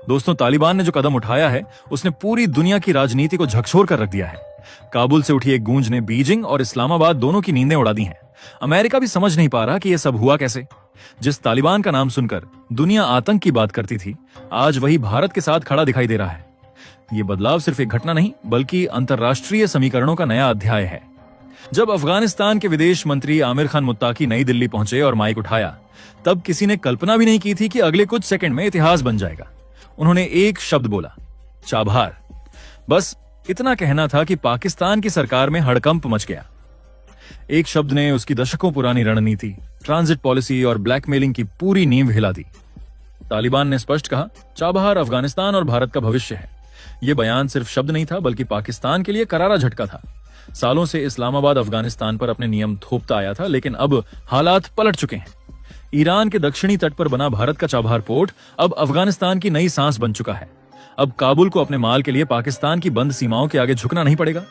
दोस्तों, तालिबान ने जो कदम उठाया है उसने पूरी दुनिया की राजनीति को झकझोर कर रख दिया है। काबुल से उठी एक गूंज ने बीजिंग और इस्लामाबाद दोनों की नींदें उड़ा दी हैं। अमेरिका भी समझ नहीं पा रहा कि यह सब हुआ कैसे। जिस तालिबान का नाम सुनकर दुनिया आतंक की बात करती थी, आज वही भारत के साथ खड़ा दिखाई दे रहा है। ये बदलाव सिर्फ एक घटना नहीं बल्कि अंतर्राष्ट्रीय समीकरणों का नया अध्याय है। जब अफगानिस्तान के विदेश मंत्री आमिर खान मुत्ताकी नई दिल्ली पहुंचे और माइक उठाया, तब किसी ने कल्पना भी नहीं की थी कि अगले कुछ सेकंड में इतिहास बन जाएगा। उन्होंने एक शब्द बोला, चाबहार। बस इतना कहना था कि पाकिस्तान की सरकार में हड़कंप मच गया। एक शब्द ने उसकी दशकों पुरानी रणनीति, ट्रांजिट पॉलिसी और ब्लैकमेलिंग की पूरी नींव हिला दी। तालिबान ने स्पष्ट कहा, चाबहार अफगानिस्तान और भारत का भविष्य है। यह बयान सिर्फ शब्द नहीं था बल्कि पाकिस्तान के लिए करारा झटका था। सालों से इस्लामाबाद अफगानिस्तान पर अपने नियम थोपता आया था, लेकिन अब हालात पलट चुके हैं। ईरान के दक्षिणी तट पर बना भारत का चाबहार पोर्ट अब अफगानिस्तान की नई सांस बन चुका है। अब काबुल को अपने माल के लिए पाकिस्तान की बंद सीमाओं के आगे झुकना नहीं पड़ेगा।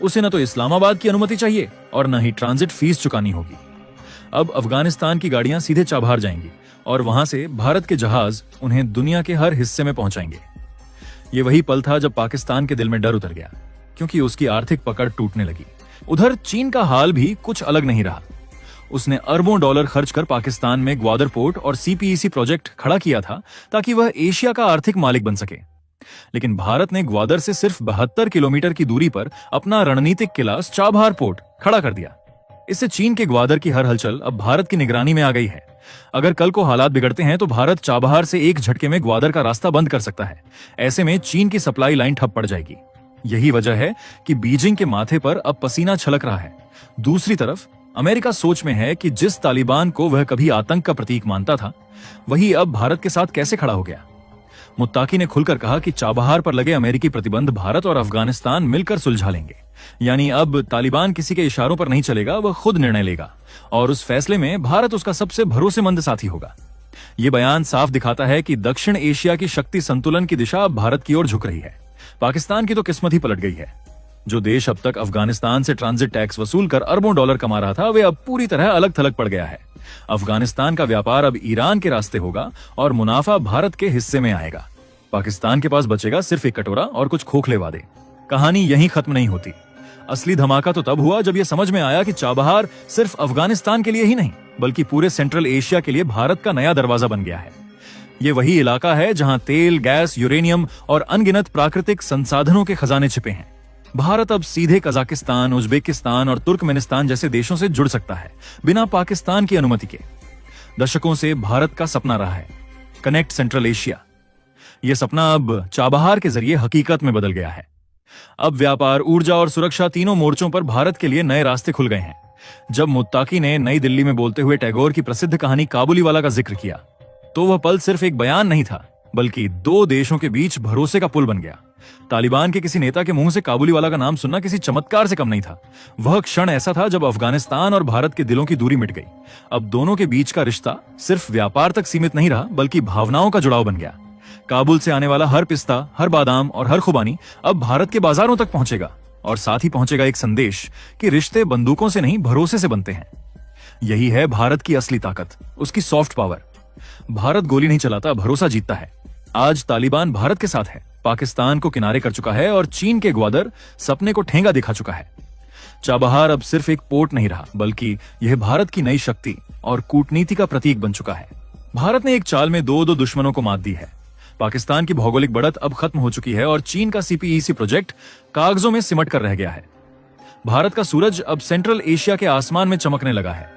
उसे न तो इस्लामाबाद की अनुमति चाहिए और न ही ट्रांजिट फीस चुकानी होगी। अब अफगानिस्तान की गाड़ियां सीधे चाबहार जाएंगी और वहां से भारत के जहाज उन्हें दुनिया के हर हिस्से में पहुंचाएंगे। ये वही पल था जब पाकिस्तान के दिल में डर उतर गया, क्योंकि उसकी आर्थिक पकड़ टूटने लगी। उधर चीन का हाल भी कुछ अलग नहीं रहा। उसने अरबों डॉलर खर्च कर पाकिस्तान में ग्वादर पोर्ट और सीपीईसी प्रोजेक्ट खड़ा किया था ताकि वह एशिया का आर्थिक मालिक बन सके। लेकिन भारत ने ग्वादर से सिर्फ 72 किलोमीटर की दूरी पर अपना रणनीतिक किला चाबहार पोर्ट खड़ा कर दिया। इससे चीन के ग्वादर की हर हलचल अब भारत की निगरानी में आ गई है। अगर कल को हालात बिगड़ते हैं तो भारत चाबहार से एक झटके में ग्वादर का रास्ता बंद कर सकता है। ऐसे में चीन की सप्लाई लाइन ठप पड़ जाएगी। यही वजह है कि बीजिंग के माथे पर अब पसीना छलक रहा है। दूसरी तरफ अमेरिका सोच में है कि जिस तालिबान को वह कभी आतंक का प्रतीक मानता था, वही अब भारत के साथ कैसे खड़ा हो गया। मुत्ताकी ने खुलकर कहा कि चाबहार पर लगे अमेरिकी प्रतिबंध भारत और अफगानिस्तान मिलकर सुलझा लेंगे। यानी अब तालिबान किसी के इशारों पर नहीं चलेगा, वह खुद निर्णय लेगा और उस फैसले में भारत उसका सबसे भरोसेमंद साथी होगा। यह बयान साफ दिखाता है कि दक्षिण एशिया की शक्ति संतुलन की दिशा अब भारत की ओर झुक रही है। पाकिस्तान की तो किस्मत ही पलट गई है। जो देश अब तक अफगानिस्तान से ट्रांजिट टैक्स वसूल कर अरबों डॉलर कमा रहा था, वे अब पूरी तरह अलग थलग पड़ गया है। अफगानिस्तान का व्यापार अब ईरान के रास्ते होगा और मुनाफा भारत के हिस्से में आएगा। पाकिस्तान के पास बचेगा सिर्फ एक कटोरा और कुछ खोखले वादे। कहानी यहीं खत्म नहीं होती। असली धमाका तो तब हुआ जब यह समझ में आया कि चाबहार सिर्फ अफगानिस्तान के लिए ही नहीं बल्कि पूरे सेंट्रल एशिया के लिए भारत का नया दरवाजा बन गया है। ये वही इलाका है जहां तेल, गैस, यूरेनियम और अनगिनत प्राकृतिक संसाधनों के खजाने छिपे हैं। भारत अब सीधे कजाकिस्तान, उज्बेकिस्तान और तुर्कमेनिस्तान जैसे देशों से जुड़ सकता है, बिना पाकिस्तान की अनुमति के। दशकों से भारत का सपना रहा है, कनेक्ट सेंट्रल एशिया। यह सपना अब चाबहार के जरिए हकीकत में बदल गया है। अब व्यापार, ऊर्जा और सुरक्षा तीनों मोर्चों पर भारत के लिए नए रास्ते खुल गए हैं। जब मुत्ताकी ने नई दिल्ली में बोलते हुए टैगोर की प्रसिद्ध कहानी काबुलीवाला का जिक्र किया, तो वह पल सिर्फ एक बयान नहीं था बल्कि दो देशों के बीच भरोसे का पुल बन गया। तालिबान के किसी नेता के मुंह से काबुलीवाला का नाम सुनना किसी चमत्कार से कम नहीं था। वह क्षण ऐसा था जब अफगानिस्तान और भारत के दिलों की दूरी मिट गई। अब दोनों के बीच का रिश्ता सिर्फ व्यापार तक सीमित नहीं रहा बल्कि भावनाओं का जुड़ाव बन गया। काबुल से आने वाला हर पिस्ता, हर बादाम और हर खुबानी अब भारत के बाजारों तक पहुंचेगा और साथ ही पहुंचेगा एक संदेश कि रिश्ते बंदूकों से नहीं, भरोसे से बनते हैं। यही है भारत की असली ताकत, उसकी सॉफ्ट पावर। भारत गोली नहीं चलाता, भरोसा जीतता है। आज तालिबान भारत के साथ है, पाकिस्तान को किनारे कर चुका है और चीन के ग्वादर सपने को ठेंगा दिखा चुका है। चाबहार अब सिर्फ एक पोर्ट नहीं रहा बल्कि यह भारत की नई शक्ति और कूटनीति का प्रतीक बन चुका है। भारत ने एक चाल में दो दुश्मनों को मात दी है। पाकिस्तान की भौगोलिक बढ़त अब खत्म हो चुकी है और चीन का सीपीईसी प्रोजेक्ट कागजों में सिमट कर रह गया है। भारत का सूरज अब सेंट्रल एशिया के आसमान में चमकने लगा है।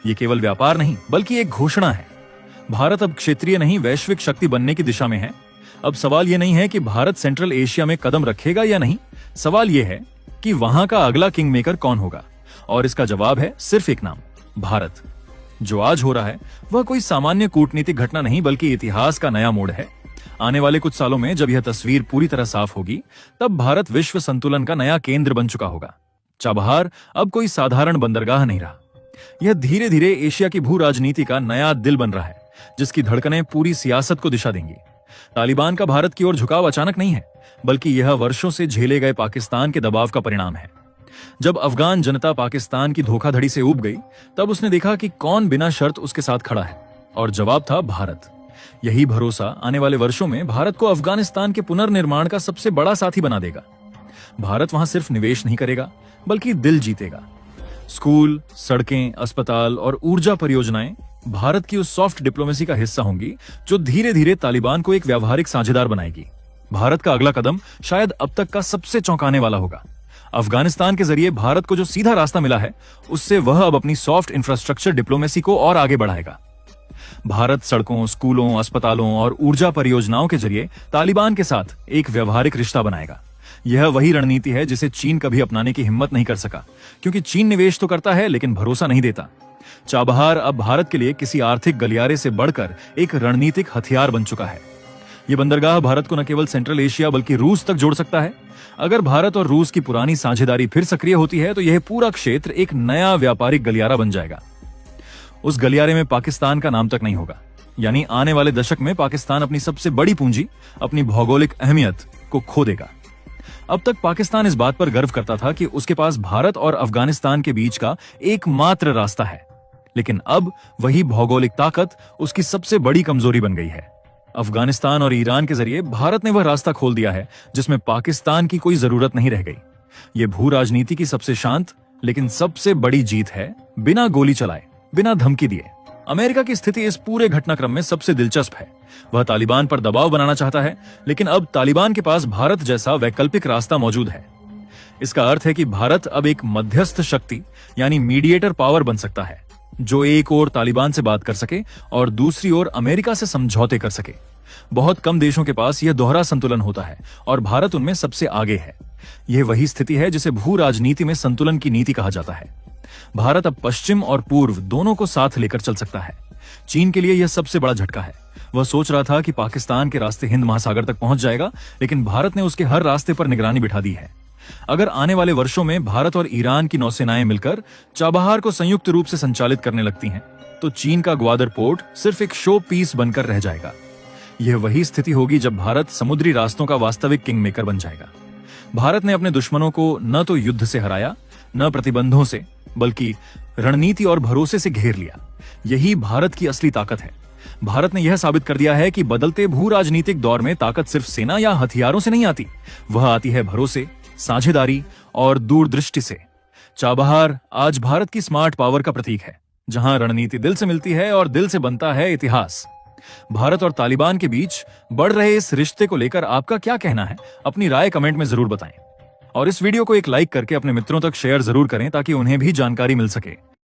यह केवल व्यापार नहीं बल्कि एक घोषणा है। भारत अब क्षेत्रीय नहीं, वैश्विक शक्ति बनने की दिशा में है। अब सवाल यह नहीं है कि भारत सेंट्रल एशिया में कदम रखेगा या नहीं, सवाल यह है कि वहां का अगला किंग मेकर कौन होगा। और इसका जवाब है सिर्फ एक नाम, भारत। जो आज हो रहा है वह कोई सामान्य कूटनीतिक घटना नहीं बल्कि इतिहास का नया मोड़ है। आने वाले कुछ सालों में जब यह तस्वीर पूरी तरह साफ होगी, तब भारत विश्व संतुलन का नया केंद्र बन चुका होगा। चाबहार अब कोई साधारण बंदरगाह नहीं रहा। यह धीरे धीरे एशिया की भू राजनीति का नया दिल बन रहा है, जिसकी धड़कनें पूरी सियासत को दिशा देंगी। तालिबान का भारत की ओर झुकाव अचानक नहीं है बल्कि यह वर्षों से झेले गए पाकिस्तान के दबाव का परिणाम है। जब अफगान जनता पाकिस्तान की धोखाधड़ी से ऊब गई, तब उसने देखा कि कौन बिना शर्त उसके साथ खड़ा है और जवाब था भारत। यही भरोसा आने वाले वर्षों में भारत को अफगानिस्तान के पुनर्निर्माण का सबसे बड़ा साथी बना देगा। भारत वहां सिर्फ निवेश नहीं करेगा, बल्कि दिल जीतेगा। स्कूल, सड़कें, अस्पताल और ऊर्जा परियोजनाएं भारत की उस सॉफ्ट डिप्लोमेसी का हिस्सा होंगी जो धीरे धीरे तालिबान को एक व्यावहारिक साझेदार बनाएगी। भारत का अगला कदम शायद अब तक का सबसे चौंकाने वाला होगा। अफगानिस्तान के जरिए भारत को जो सीधा रास्ता मिला है, उससे वह अब अपनी सॉफ्ट इंफ्रास्ट्रक्चर डिप्लोमेसी को और आगे बढ़ाएगा। भारत सड़कों, स्कूलों, अस्पतालों और ऊर्जा परियोजनाओं के जरिए तालिबान के साथ एक व्यवहारिक रिश्ता बनाएगा। यह वही रणनीति है जिसे चीन कभी अपनाने की हिम्मत नहीं कर सका, क्योंकि चीन निवेश तो करता है लेकिन भरोसा नहीं देता। चाबहार अब भारत के लिए किसी आर्थिक गलियारे से बढ़कर एक रणनीतिक हथियार बन चुका है। यह बंदरगाह भारत को न केवल सेंट्रल एशिया बल्कि रूस तक जोड़ सकता है। अगर भारत और रूस की पुरानी साझेदारी फिर सक्रिय होती है तो यह पूरा क्षेत्र एक नया व्यापारिक गलियारा बन जाएगा। उस गलियारे में पाकिस्तान का नाम तक नहीं होगा, यानी आने वाले दशक में पाकिस्तान अपनी सबसे बड़ी पूंजी, अपनी भौगोलिक अहमियत को खो देगा। अब तक पाकिस्तान इस बात पर गर्व करता था कि उसके पास भारत और अफगानिस्तान के बीच का एकमात्र रास्ता है, लेकिन अब वही भौगोलिक ताकत उसकी सबसे बड़ी कमजोरी बन गई है। अफगानिस्तान और ईरान के जरिए भारत ने वह रास्ता खोल दिया है जिसमें पाकिस्तान की कोई जरूरत नहीं रह गई। यह भू राजनीति की सबसे शांत लेकिन सबसे बड़ी जीत है, बिना गोली चलाए, बिना धमकी दिए। अमेरिका की स्थिति इस पूरे घटनाक्रम में सबसे दिलचस्प है। वह तालिबान पर दबाव बनाना चाहता है, लेकिन अब तालिबान के पास भारत जैसा वैकल्पिक रास्ता मौजूद है। इसका अर्थ है कि भारत अब एक मध्यस्थ शक्ति यानी मीडिएटर पावर बन सकता है, जो एक ओर तालिबान से बात कर सके और दूसरी ओर अमेरिका से समझौते कर सके। बहुत कम देशों के पास यह दोहरा संतुलन होता है और भारत उनमें सबसे आगे है। यह वही स्थिति है जिसे भू राजनीति में संतुलन की नीति कहा जाता है। भारत अब पश्चिम और पूर्व दोनों को साथ लेकर चल सकता है। चीन के लिए यह सबसे बड़ा झटका है। वह सोच रहा था कि पाकिस्तान के रास्ते हिंद महासागर तक पहुंच जाएगा, लेकिन भारत ने उसके हर रास्ते पर निगरानी बिठा दी है। अगर आने वाले वर्षों में भारत और ईरान की नौसेनाएं मिलकर चाबहार को संयुक्त रूप से संचालित करने लगती हैं, तो चीन का ग्वादर पोर्ट सिर्फ एक शो पीस बनकर रह जाएगा। यह वही स्थिति होगी जब भारत समुद्री रास्तों का वास्तविक किंग मेकर बन जाएगा। भारत ने अपने दुश्मनों को न तो युद्ध से हराया, न प्रतिबंधों से, बल्कि रणनीति और भरोसे से घेर लिया। यही भारत की असली ताकत है। भारत ने यह साबित कर दिया है कि बदलते भू राजनीतिक दौर में ताकत सिर्फ सेना या हथियारों से नहीं आती, वह आती है भरोसे, साझेदारी और दूरदृष्टि से। चाबहार आज भारत की स्मार्ट पावर का प्रतीक है, जहां रणनीति दिल से मिलती है और दिल से बनता है इतिहास। भारत और तालिबान के बीच बढ़ रहे इस रिश्ते को लेकर आपका क्या कहना है? अपनी राय कमेंट में जरूर बताएं और इस वीडियो को एक लाइक करके अपने मित्रों तक शेयर जरूर करें ताकि उन्हें भी जानकारी मिल सके।